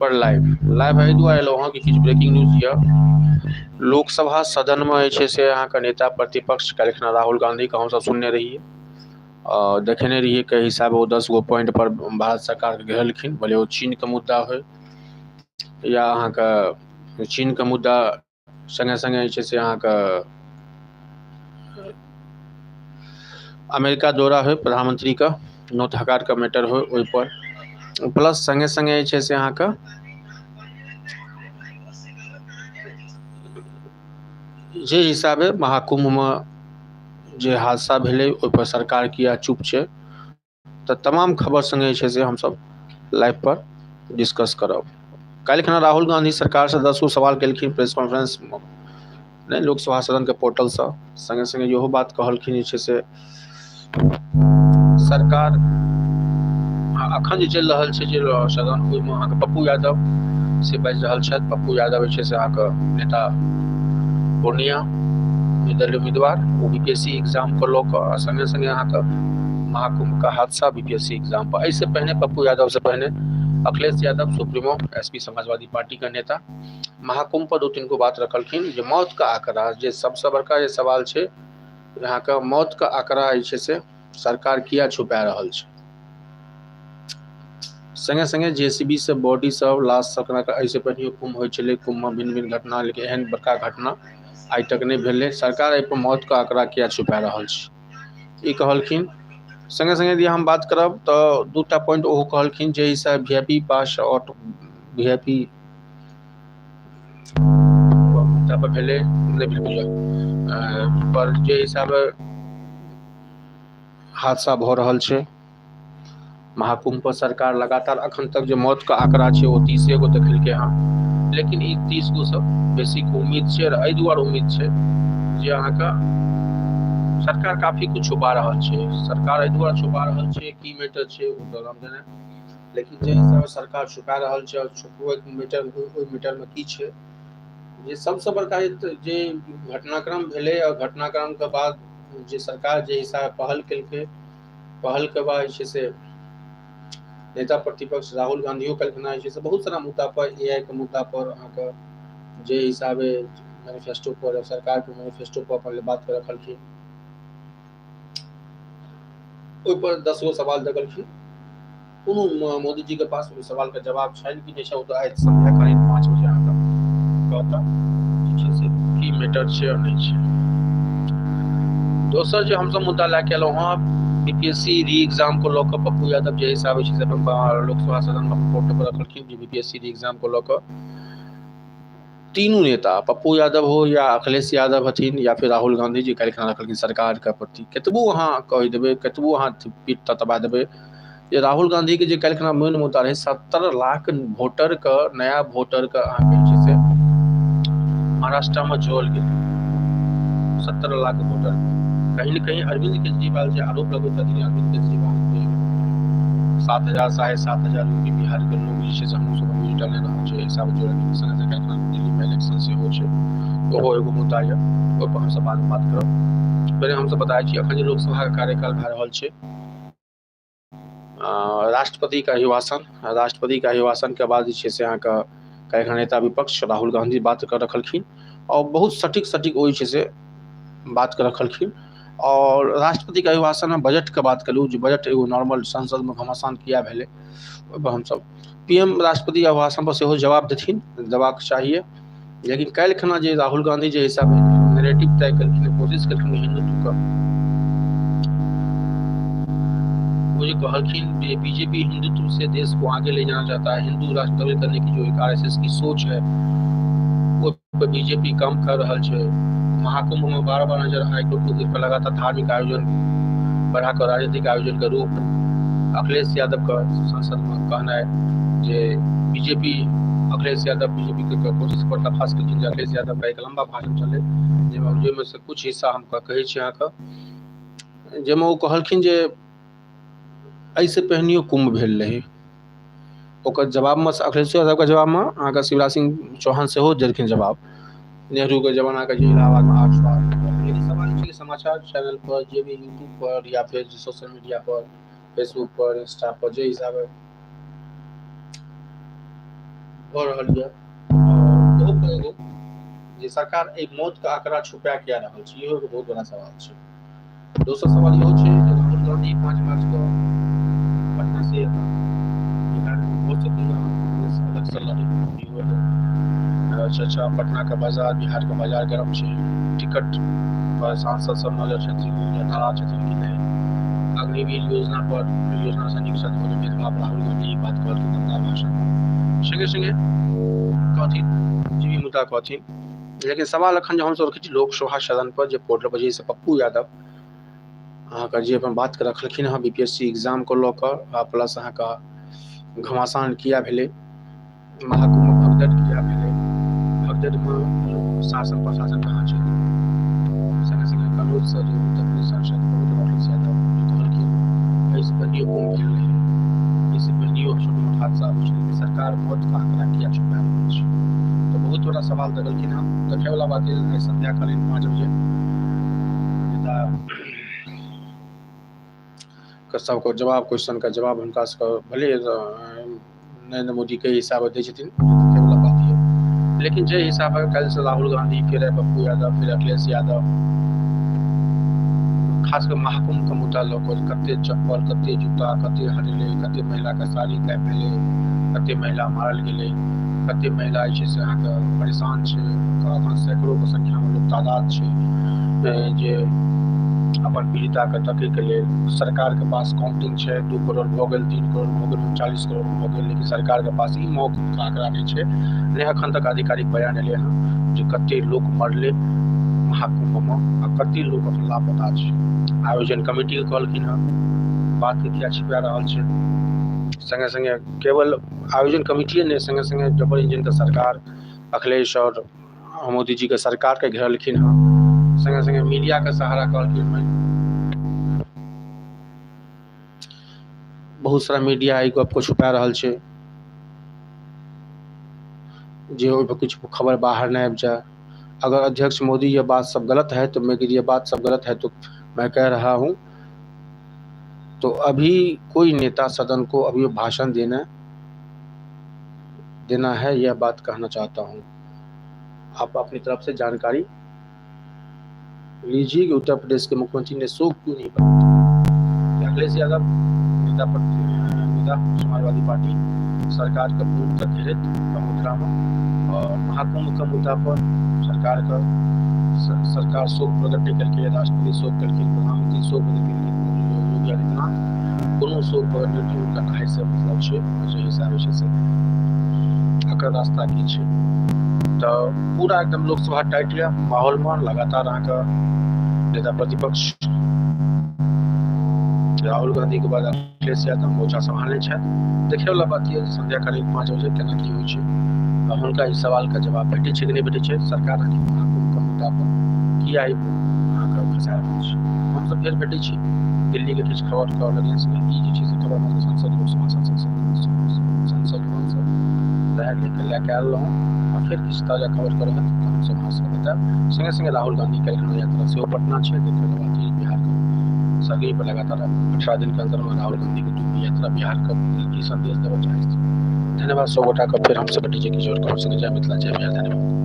पर live एहि दुआरे एलहुँ हँ कि किछु ब्रेकिंग न्यूज यऽ। लोकसभा सदनमे जे छै से अहाँके नेता प्रतिपक्ष काल्हिखना राहुल गांधीके हमसब सुनने रहिए और देखने रहिए कई हिसाबे ओ 10 गो पॉइंट पर भारत सरकार के घेरलखिन, भले ओ चीनके मुद्दा होय या अहाँके चीनके मुद्दा संगे संगे जे छै से अहाँके अमेरिका दौरा होय प्रधानमंत्रीके, नोत हकारके मैटर होय ओहिपर, प्लस संगे संगे जे छै से अहाँके जे हिसाबे महाकुम्भमे जे हादसा भेलै ओहिपर सरकार किए चुप छै, तऽ तमाम खबर संगे जे छै से हमसब लाइव पर डिस्कस करब। काल्हिखना राहुल गांधी सरकारसँ 10 गो सवाल केलखिन प्रेस कॉन्फ्रेंस नहि लोकसभा सदनके पोर्टलसँ, संगे संगे इहो बात कहलखिन जे छै से सरकार अखन जे चलि रहल छै जे सदन ओहिमे अहाँके पप्पू यादव से बाजि रहल छथि। पप्पू यादव जे छै से अहाँके नेता पूर्णिया निर्दलीय उम्मीदवार, ओ बीपीएससी एग्जाम को लऽ कऽ संगे संगे अहाँके महाकुंभ का हादसा बीपीएससी एग्जाम पर, एहिसँ पहिने पप्पू यादव से पहिने अखिलेश यादव सुप्रीमो एसपी समाजवादी पार्टी का नेता महाकुंभ पर 2-3 गो बात रखलखिन। जे मौत का आंकड़ा, जे सबसे बड़का जे सवाल छै अहाँके मौत का आंकड़ा जे छै से सरकार किया छुपा रहल छै। संगे संगे जेसीबी से बॉडी सब लाश सब एहिसँ पहिने कुंभ होइ छलै, कुंभमे भिन्न भिन्न घटना, लेकिन एहन बड़का घटना आइ तक नहि भेलै। सरकार एहिपर मौतके आंकड़ा किया छुपा रहल छै ई कहलखिन। संगे संगे यदि हम बात करब तऽ 2टा पॉइंट ओहो कहलखिन जे हिसाब वीआईपी पास आउट वीआईपी पर भेलै पर जे हिसाबे हादसा भऽ रहल छै महाकुंभ पर, सरकार लगातार अखन तक जे मौत के आंकड़ा छै ओ 30 गो देखेलकै हँ, लेकिन ई 30 गो सब बेसी उम्मीद छै। और एहि दुआरे उम्मीद छै जे अहाँके सरकार काफी कुछ छुपा रहल छै। सरकार एहि दुआरे छुपा रहल छै की मैटर छै ओ तऽ हम देने, लेकिन जे हिसाबे सरकार छुपा रहल छै और छुपबै मैटर ओहि मैटरमे की छै, जे सबसे बड़का जे घटनाक्रम भेलै और घटनाक्रमके बाद जे सरकार जे हिसाबे पहल केलकै, पहलके बाद जे छै से नेता प्रतिपक्ष राहुल गांधियो काल्हिखना जे छै से बहुत सारा मुद्दा पर, एआई के मुद्दा पर अहाँके जे हिसाबे मैनिफेस्टो पर सरकारके मैनिफेस्टो पर अपन बात के रखलखिन, ओहिपर 10 गो सवाल दगलखिन। कोनो मोदी जी के पास ओहि सवाल के जवाब छनि कि नहि छै, ओ तऽ आइ संध्या करीब 5 बजे अहाँके कहता जे छै से की मैटर छै और नहि छै। दोसर जे हमसब मुद्दा लए के एलहुँ हँ बीपीएससी री एग्जाम को लऽ कऽ, पप्पू यादव जे हिसाबे छै से लोकसभा सदन में रिपोर्ट पर रखलखिन जे बीपीएससी री एग्जाम को लऽ कऽ तीनू नेता पप्पू यादव हो या अखिलेश यादव हथिन या फिर राहुल गांधी जी काल्हिखना रखलखिन सरकारके प्रति कतबो अहाँ कहि देबै, कतबो अहाँ पीठ ततबा देबै, जे राहुल गांधी के जे काल्हिखना मेन मुद्दा रहै 70 लाख वोटरके, नया वोटरके अहाँके जे छै से महाराष्ट्रमे जोड़ल गेल 70 लाख वोटर। कहीं न कहीं अरविंद केजरीवाल जे आरोप लगबैत छथिन, अरविंद केजरीवाल 7,000 7,500 यूपी बिहार के लोग जे छै से हमहूँ सब डिजिटल नहि रहल छै हिसाब जोड़ल गेल। संगे संगे दिल्लीमे इलेक्शन सेहो छै, ओहो एगो मुद्दा यऽ, ओहिपर हमसब बाद में बात करब। पहिले हमसब बताबै छी अखन जे लोकसभा के कार्यकाल भए रहल छै, राष्ट्रपति का अभिभाषण, राष्ट्रपति के अभिभाषण के बाद जे छै से अहाँके काल्हिखना नेता विपक्ष राहुल गांधी बात कर रखलखिन और बहुत सटीक सटीक ओ जे छै से बात के रखलखिन। और राष्ट्रपति के अभिभाषण में बजट के बात करूँ, जे बजट एगो नॉर्मल संसद में घमासान किया भेलै, ओहिपर हमसब पीएम राष्ट्रपति अभिभाषण पर सेहो जवाब देथिन, देबाक चाहिए। लेकिन काल्हिखना जे राहुल गांधी जे हिसाबे नैरेटिव तय केलखिन, कोशिश केलखिन हिंदुत्व का, वो ये कहलखिन बीजेपी हिंदुत्व से देश को आगे ले जाना चाहता है, हिंदू राष्ट्र गठन करने की जो एक आरएसएस की सोच है वो बीजेपी कम कर रहा है। महाकुंभ में बार बार नजर आए क्योंकि इस पर लगातार धार्मिक आयोजन बढ़ाकर राजनीतिक आयोजन का रूप अखिलेश यादव का संसद में कहना है जे बीजेपी अखिलेश यादव बीजेपी के कोशिश पर्दाफाश केलखिन। अखिलेश यादव का एक लंबा भाषण चले जाहिमे से कुछ हिस्सा हम कहै छी अहाँके, जाहिमे ओ कहलखिन जे एहिसँ पहिनियो कुंभ भेल रहै, ओकर जवाबमे अखिलेश यादवके जवाबमे अहाँके शिवराज सिंह चौहान सेहो देलखिन जवाब, नेहरू के जमाना के जे इलाहाबाद में 8 साल। लेकिन सवाल छै समाचार चैनल पर, जे भी यूट्यूब पर या फिर सोशल मीडिया पर, फेसबुक पर, इंस्टा पर, जे हिसाबे भऽ रहल यऽ। और ओहो पर एगो जे सरकार एहि मौत के आंकड़ा छुपा किया रहल छै, इहो एगो बहुत बड़ा सवाल छै। दोसर सवाल इहो छै जे राहुल गांधी 5 मार्च को पटना से बिहार में हो सकैया कांग्रेस अलग से लड़े, इहो एगो चर्चा। पटना के बाजार, बिहार के बाजार गरम छै, टिकट पर सांसद सब नजर छथिन या नाराज छथिन कि नहीं। अग्निवीर योजना पर योजना सैनिक सद होने भेदभाव राहुल गांधी बात कहलखिन अपना भाषण में, संगे संगे कहथिन जीवी मुद्दा कहथिन। लेकिन सवाल अखन जो हमसब रखै छी लोकसभा सदन पर जे पोर्टल पर जे पप्पू यादव अहाँके जे अपन बात के रखलखिन हँ बीपीएससी एग्जाम को लऽ कऽ, प्लस अहाँके घमासान किया भेलै, महाकुंभ भगदड़ किया भेलै, भगदड़ में शासन प्रशासन कहाँ छै। संगे संगे कनौज से जो उत्तर प्रदेश सांसद प्रमोद यादव कहलखिन एहिसँ पहिनियो कुंभ भेल रहै, एहिसँ पहिनियो छोट मोट हादसा होइ छै, लेकिन सरकार मौत का आंकड़ा किया छुपा रहल छै। तो बहुत बड़ा सवाल देखलखिन हँ। देखे वाला बात है संध्याकालीन 5 बजे नेता के सबको जवाब, क्वेश्चन का जवाब हुनका सबके भले नरेंद्र मोदी के हिसाब दै छथिन, देखे वाला बात है। लेकिन जे हिसाब कल से राहुल गांधी, फिर पप्पू यादव, फिर अखिलेश यादव, खासकर महाकुंभ के मुद्दा लऽ कऽ कते चप्पल, कते जूता, कते हरेले, कते महिला के साड़ी काटि भेलै, कते महिला मारल गेलै, कते महिला जे छै से अहाँके परेशान छै, अखन सैकड़ों के संख्या में लोग तादाद छै जे अपन पीड़िता के तकै के लेल सरकार के पास काउंटिंग छै। 2 करोड़ भऽ गेल, 3 करोड़ भऽ गेल, 40 करोड़ भऽ गेल, लेकिन सरकार के पास ई मौत का आंकड़ा नहीं छै, ने अखन तक आधिकारिक बयान एलै हँ जे कते लोग मरले महाकुंभ में आ कते लोग अपन लापता छै। आयोजन कमेटी के कहलखिन हँ बात के किया छिपा रहल छै। संगे संगे केवल आयोजन कमेटी ने, संगे संगे डबल इंजन के सरकार अखिलेश और मोदी जी के सरकार के घेरलखिन हँ। संगे संगे मीडिया के सहारा कहलखिन, बहुत सारा मीडिया एहि गप को छुपा रहल छै जे ओहि पर कुछ खबर बाहर नहीं आबि जाए। अगर अध्यक्ष मोदी ये बात सब गलत है तो मैं ये बात सब गलत है तो मैं कह रहा हूं, तो अभी कोई नेता सदन को अभी भाषण देना है, यह बात कहना चाहता हूं। आप अपनी तरफ से जानकारी लीजिए कि उत्तर प्रदेश के मुख्यमंत्री ने शोक क्यों नहीं बनाया। अखिलेश यादव नेता समाजवादी पार्टी सरकार का पूर्व तक घेरित का मुद्दा में और महाकुंभ का मुद्दा पर सरकार शोक प्रकट करके, राष्ट्रपति शोक करके, प्रधानमंत्री शोक प्रकट करके, योगी आदित्यनाथ कोनो शोक प्रकट उनका कहे से मतलब छै जे हिसाब से अकर रास्ता की छै। तो पूरा एकदम लोकसभा टाइट है माहौल में। लगातार अहाँके नेता प्रतिपक्ष राहुल गांधी के बाद अखिलेश यादव मोर्चा संभालने छथि। देखे वाला बात ये संध्याकालीन 5 बजे केना की होइ छै, हुनका इस सवाल का जवाब भेटै छै कि नहीं भेटै छै। सरकार महाकुंभ के मुद्दा पर किया अहाँके फंसा रहल छै। हमसब फेर भेटै छी दिल्ली के किछु खबर के ऑडियंस में, ई जे छै से खबर हमर सांसद लोकसभा सांसद लेके आयल रहूँ और फिर किछु ताजा खबर कर रहत हमसब अहाँ सबके बतायब। संगे संगे राहुल गांधी के यात्रा सेहो पटना छै। देखे वाला बात है बिहार के सरगई पर लगातार 18 दिन के अंदर में राहुल गांधी के 2 यात्रा बिहार का की संदेश देवल चाहे। धन्यवाद। 100 गोटा का फिर हमसे भेटै छै किछु और खबर संगे। जय मिथिला, जय बिहार, धन्यवाद।